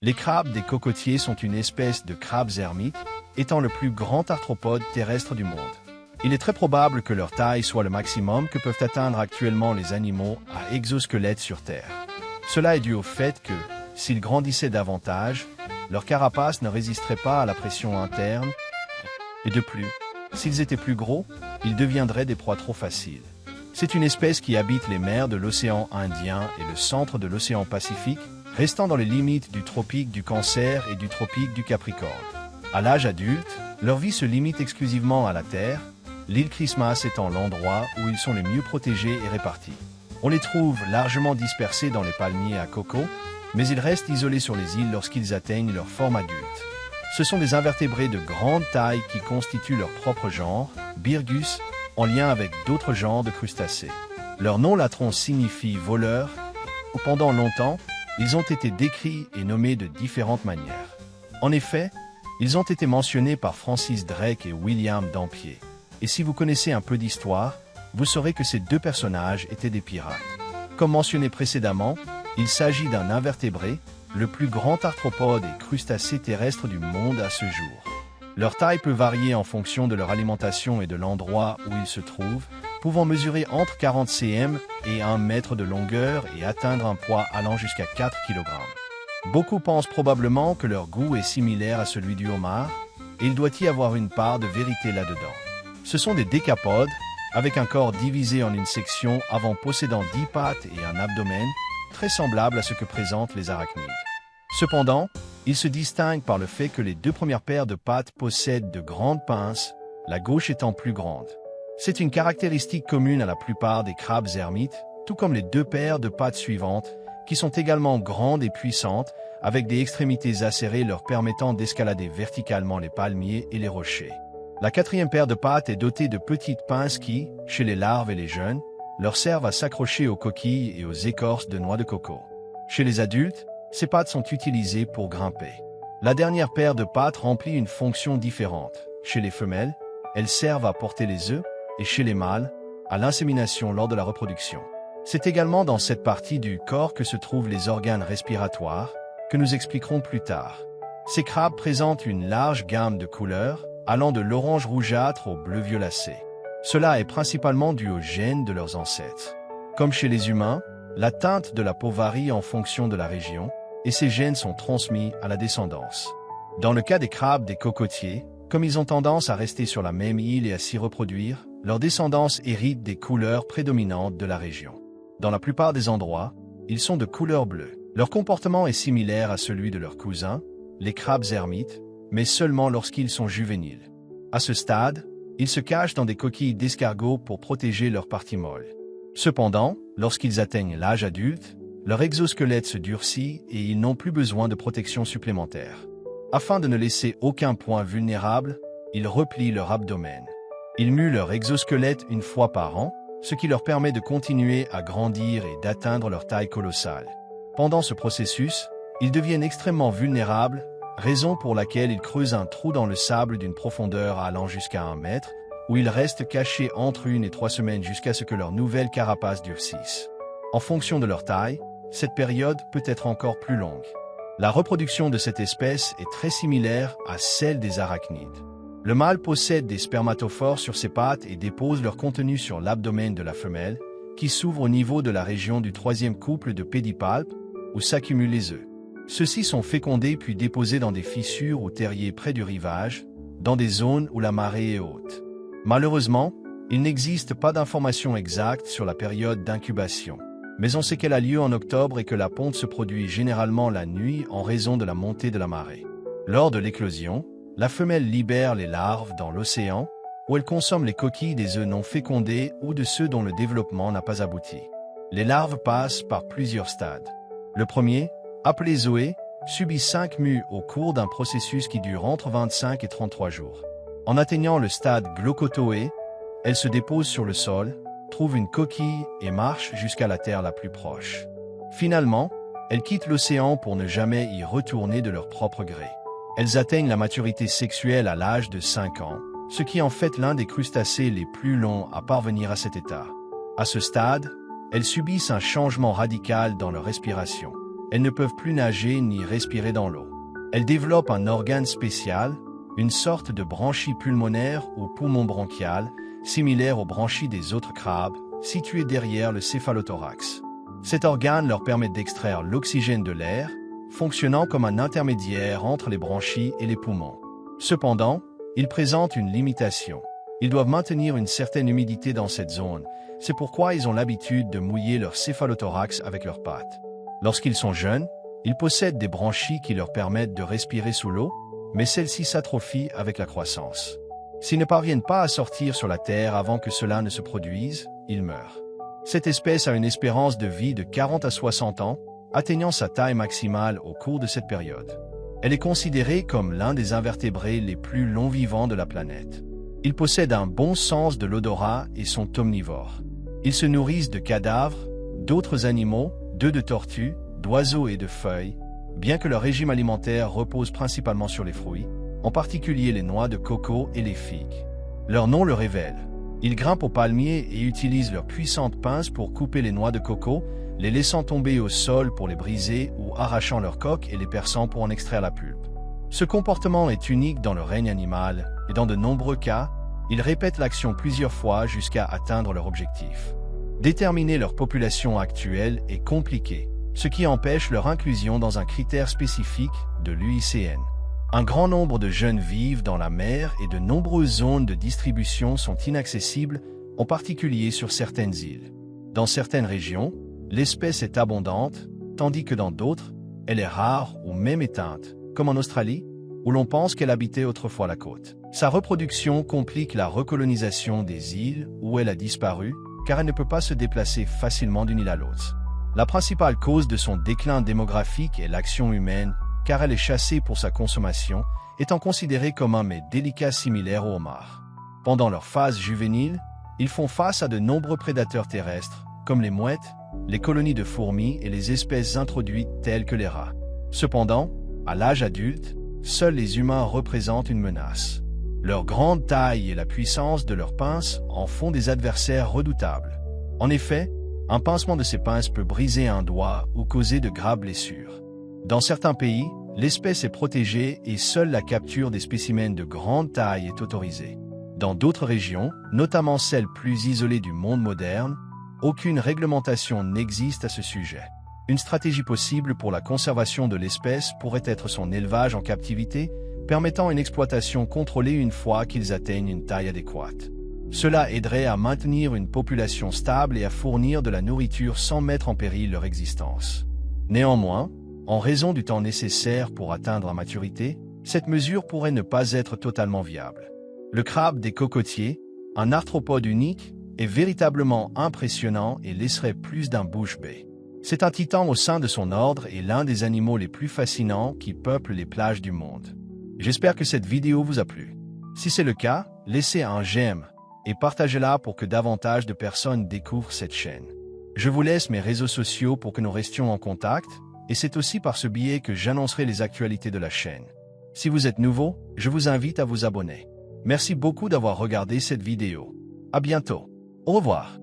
Les crabes des cocotiers sont une espèce de crabes ermites, étant le plus grand arthropode terrestre du monde. Il est très probable que leur taille soit le maximum que peuvent atteindre actuellement les animaux à exosquelette sur Terre. Cela est dû au fait que, s'ils grandissaient davantage, leur carapace ne résisterait pas à la pression interne, et de plus, s'ils étaient plus gros, ils deviendraient des proies trop faciles. C'est une espèce qui habite les mers de l'océan Indien et le centre de l'océan Pacifique, restant dans les limites du tropique du Cancer et du tropique du Capricorne. À l'âge adulte, leur vie se limite exclusivement à la Terre, l'île Christmas étant l'endroit où ils sont les mieux protégés et répartis. On les trouve largement dispersés dans les palmiers à coco, mais ils restent isolés sur les îles lorsqu'ils atteignent leur forme adulte. Ce sont des invertébrés de grande taille qui constituent leur propre genre, Birgus, en lien avec d'autres genres de crustacés. Leur nom latin signifie voleur. Pendant longtemps, ils ont été décrits et nommés de différentes manières. En effet, ils ont été mentionnés par Francis Drake et William Dampier. Et si vous connaissez un peu d'histoire, vous saurez que ces deux personnages étaient des pirates. Comme mentionné précédemment, il s'agit d'un invertébré, le plus grand arthropode et crustacé terrestre du monde à ce jour. Leur taille peut varier en fonction de leur alimentation et de l'endroit où ils se trouvent, pouvant mesurer entre 40 cm et 1 mètre de longueur et atteindre un poids allant jusqu'à 4 kg. Beaucoup pensent probablement que leur goût est similaire à celui du homard, et il doit y avoir une part de vérité là-dedans. Ce sont des décapodes, avec un corps divisé en une section avant possédant 10 pattes et un abdomen, très semblable à ce que présentent les arachnides. Cependant, ils se distinguent par le fait que les deux premières paires de pattes possèdent de grandes pinces, la gauche étant plus grande. C'est une caractéristique commune à la plupart des crabes ermites, tout comme les deux paires de pattes suivantes, qui sont également grandes et puissantes, avec des extrémités acérées leur permettant d'escalader verticalement les palmiers et les rochers. La quatrième paire de pattes est dotée de petites pinces qui, chez les larves et les jeunes, leur servent à s'accrocher aux coquilles et aux écorces de noix de coco. Chez les adultes, ces pattes sont utilisées pour grimper. La dernière paire de pattes remplit une fonction différente. Chez les femelles, elles servent à porter les œufs, et chez les mâles, à l'insémination lors de la reproduction. C'est également dans cette partie du corps que se trouvent les organes respiratoires, que nous expliquerons plus tard. Ces crabes présentent une large gamme de couleurs, allant de l'orange rougeâtre au bleu violacé. Cela est principalement dû aux gènes de leurs ancêtres. Comme chez les humains, la teinte de la peau varie en fonction de la région, et ces gènes sont transmis à la descendance. Dans le cas des crabes des cocotiers, comme ils ont tendance à rester sur la même île et à s'y reproduire, leur descendance hérite des couleurs prédominantes de la région. Dans la plupart des endroits, ils sont de couleur bleue. Leur comportement est similaire à celui de leurs cousins, les crabes ermites, mais seulement lorsqu'ils sont juvéniles. À ce stade, ils se cachent dans des coquilles d'escargot pour protéger leurs parties molles. Cependant, lorsqu'ils atteignent l'âge adulte, leur exosquelette se durcit et ils n'ont plus besoin de protection supplémentaire. Afin de ne laisser aucun point vulnérable, ils replient leur abdomen. Ils muent leur exosquelette une fois par an, ce qui leur permet de continuer à grandir et d'atteindre leur taille colossale. Pendant ce processus, ils deviennent extrêmement vulnérables, raison pour laquelle ils creusent un trou dans le sable d'une profondeur allant jusqu'à 1 mètre, où ils restent cachés entre 1 et 3 semaines jusqu'à ce que leur nouvelle carapace durcisse. En fonction de leur taille, cette période peut être encore plus longue. La reproduction de cette espèce est très similaire à celle des arachnides. Le mâle possède des spermatophores sur ses pattes et dépose leur contenu sur l'abdomen de la femelle, qui s'ouvre au niveau de la région du troisième couple de pédipalpes, où s'accumulent les œufs. Ceux-ci sont fécondés puis déposés dans des fissures ou terriers près du rivage, dans des zones où la marée est haute. Malheureusement, il n'existe pas d'informations exactes sur la période d'incubation, mais on sait qu'elle a lieu en octobre et que la ponte se produit généralement la nuit en raison de la montée de la marée. Lors de l'éclosion, la femelle libère les larves dans l'océan, où elle consomme les coquilles des œufs non fécondés ou de ceux dont le développement n'a pas abouti. Les larves passent par plusieurs stades. Le premier, appelé zoé, subit 5 mues au cours d'un processus qui dure entre 25 et 33 jours. En atteignant le stade glaucotoé, elle se dépose sur le sol, trouve une coquille et marche jusqu'à la terre la plus proche. Finalement, elles quittent l'océan pour ne jamais y retourner de leur propre gré. Elles atteignent la maturité sexuelle à l'âge de 5 ans, ce qui en fait l'un des crustacés les plus longs à parvenir à cet état. À ce stade, elles subissent un changement radical dans leur respiration. elles ne peuvent plus nager ni respirer dans l'eau. Elles développent un organe spécial, une sorte de branchie pulmonaire ou poumon bronchial, similaire aux branchies des autres crabes, situé derrière le céphalothorax. Cet organe leur permet d'extraire l'oxygène de l'air, fonctionnant comme un intermédiaire entre les branchies et les poumons. Cependant, ils présentent une limitation. Ils doivent maintenir une certaine humidité dans cette zone. C'est pourquoi ils ont l'habitude de mouiller leur céphalothorax avec leurs pattes. Lorsqu'ils sont jeunes, ils possèdent des branchies qui leur permettent de respirer sous l'eau, mais celles-ci s'atrophient avec la croissance. S'ils ne parviennent pas à sortir sur la terre avant que cela ne se produise, ils meurent. Cette espèce a une espérance de vie de 40 à 60 ans, atteignant sa taille maximale au cours de cette période. Elle est considérée comme l'un des invertébrés les plus longs vivants de la planète. Ils possèdent un bon sens de l'odorat et sont omnivores. Ils se nourrissent de cadavres, d'autres animaux, d'œufs de tortues, d'oiseaux et de feuilles, bien que leur régime alimentaire repose principalement sur les fruits, en particulier les noix de coco et les figues. Leur nom le révèle. Ils grimpent aux palmiers et utilisent leurs puissantes pinces pour couper les noix de coco, les laissant tomber au sol pour les briser ou arrachant leur coque et les perçant pour en extraire la pulpe. Ce comportement est unique dans le règne animal et dans de nombreux cas, ils répètent l'action plusieurs fois jusqu'à atteindre leur objectif. Déterminer leur population actuelle est compliqué, ce qui empêche leur inclusion dans un critère spécifique de l'UICN. Un grand nombre de jeunes vivent dans la mer et de nombreuses zones de distribution sont inaccessibles, en particulier sur certaines îles. Dans certaines régions, l'espèce est abondante, tandis que dans d'autres, elle est rare ou même éteinte, comme en Australie, où l'on pense qu'elle habitait autrefois la côte. Sa reproduction complique la recolonisation des îles où elle a disparu, car elle ne peut pas se déplacer facilement d'une île à l'autre. La principale cause de son déclin démographique est l'action humaine, car elle est chassée pour sa consommation, étant considérée comme un mets délicat similaire au homard. Pendant leur phase juvénile, ils font face à de nombreux prédateurs terrestres, comme les mouettes, les colonies de fourmis et les espèces introduites telles que les rats. Cependant, à l'âge adulte, seuls les humains représentent une menace. Leur grande taille et la puissance de leurs pinces en font des adversaires redoutables. En effet, un pincement de ces pinces peut briser un doigt ou causer de graves blessures. Dans certains pays, l'espèce est protégée et seule la capture des spécimens de grande taille est autorisée. Dans d'autres régions, notamment celles plus isolées du monde moderne, aucune réglementation n'existe à ce sujet. Une stratégie possible pour la conservation de l'espèce pourrait être son élevage en captivité, permettant une exploitation contrôlée une fois qu'ils atteignent une taille adéquate. Cela aiderait à maintenir une population stable et à fournir de la nourriture sans mettre en péril leur existence. Néanmoins, en raison du temps nécessaire pour atteindre la maturité, cette mesure pourrait ne pas être totalement viable. Le crabe des cocotiers, un arthropode unique, est véritablement impressionnant et laisserait plus d'un bouche bée. C'est un titan au sein de son ordre et l'un des animaux les plus fascinants qui peuplent les plages du monde. J'espère que cette vidéo vous a plu. Si c'est le cas, laissez un j'aime et partagez-la pour que davantage de personnes découvrent cette chaîne. Je vous laisse mes réseaux sociaux pour que nous restions en contact, et c'est aussi par ce biais que j'annoncerai les actualités de la chaîne. Si vous êtes nouveau, je vous invite à vous abonner. Merci beaucoup d'avoir regardé cette vidéo. À bientôt. Au revoir.